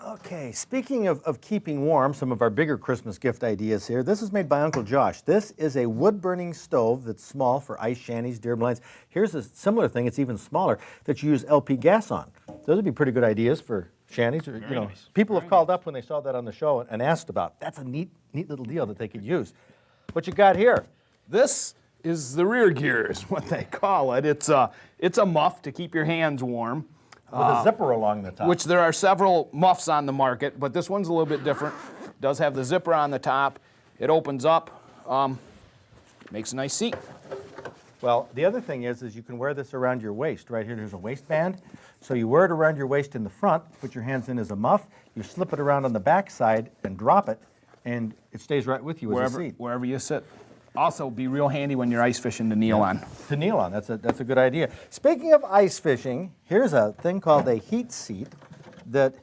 Okay, speaking of keeping warm, some of our bigger Christmas gift ideas here. This is made by Uncle Josh. This is a wood-burning stove that's small for ice shanties, deer blinds. Here's a similar thing, it's even smaller, that you use LP gas on. Those would be pretty good ideas for shanties. Or, Nice. People have called up when they saw that on the show and asked about. That's a neat little deal that they could use. What you got here? This is the rear gear, is what they call it. It's a muff to keep your hands warm. With a zipper along the top. Which there are several muffs on the market, but this one's a little bit different. It does have the zipper on the top. It opens up, makes a nice seat. Well, the other thing is you can wear this around your waist. Right here, there's a waistband. So you wear it around your waist in the front, put your hands in as a muff, you slip it around on the back side and drop it, and it stays right with you as a seat. Wherever you sit. Also, be real handy when you're ice fishing to kneel on. To kneel on, that's a good idea. Speaking of ice fishing, here's a thing called a heat seat that,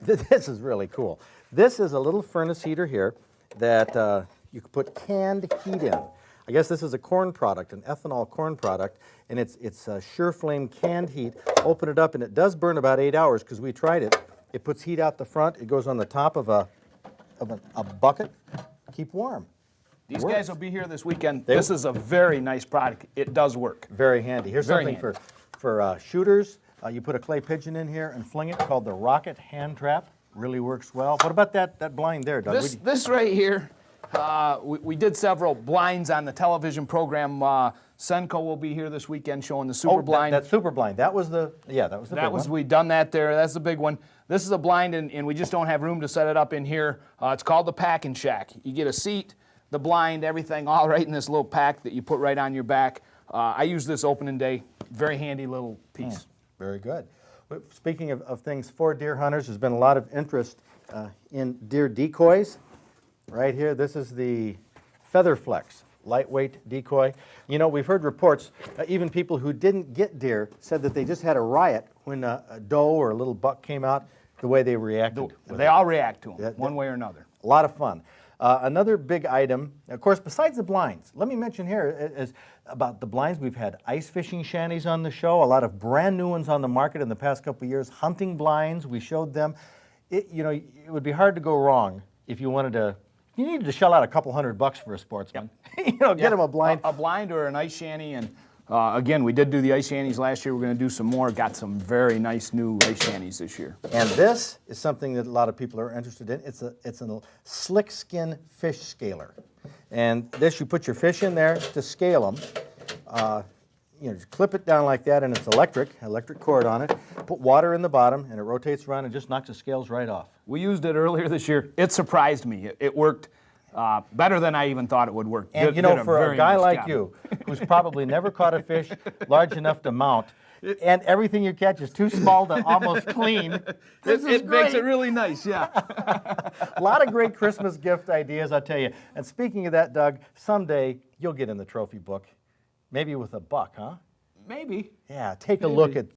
this is really cool. This is a little furnace heater here that you can put canned heat in. I guess this is a corn product, an ethanol corn product, and it's Sure Flame canned heat. Open it up, and it does burn about 8 hours because we tried it. It puts heat out the front. It goes on the top of a bucket. Keep warm. These guys will be here this weekend. This is a very nice product. It does work. Very handy. Here's Very something handy. for shooters. You put a clay pigeon in here and fling it, called the Rocket Hand Trap. Really works well. What about that blind there, Doug? This right here, we did several blinds on the television program. Senko will be here this weekend showing the super blind. That super blind. That was the big one. We done that there. That's the big one. This is a blind, and we just don't have room to set it up in here. It's called the Packing Shack. You get a seat, the blind, everything, all right in this little pack that you put right on your back. I use this opening day. Very handy little piece. Very good. Speaking of things for deer hunters, there's been a lot of interest in deer decoys. Right here, this is the Featherflex lightweight decoy. You know, we've heard reports, even people who didn't get deer said that they just had a riot when a doe or a little buck came out, the way they reacted. They all react to them, one way or another. A lot of fun. Another big item, of course, besides the blinds, let me mention here is about the blinds. We've had ice fishing shanties on the show, a lot of brand new ones on the market in the past couple of years. Hunting blinds, we showed them. It would be hard to go wrong if you wanted to. You needed to shell out a couple $100 for a Sportsman. Get them a blind. A blind or an ice shanty, and again, we did do the ice shanties last year. We're going to do some more. Got some very nice new ice shanties this year. And this is something that a lot of people are interested in. It's a slick skin fish scaler. And this, you put your fish in there to scale them. Just clip it down like that, and it's electric cord on it. Put water in the bottom, and it rotates around and just knocks the scales right off. We used it earlier this year. It surprised me. It worked better than I even thought it would work. And for a guy like you, who's probably never caught a fish large enough to mount, and everything you catch is too small to almost clean, it makes it really nice, yeah. A lot of great Christmas gift ideas, I'll tell you. And speaking of that, Doug, someday you'll get in the trophy book. Maybe with a buck, huh? Maybe. Yeah, take a look at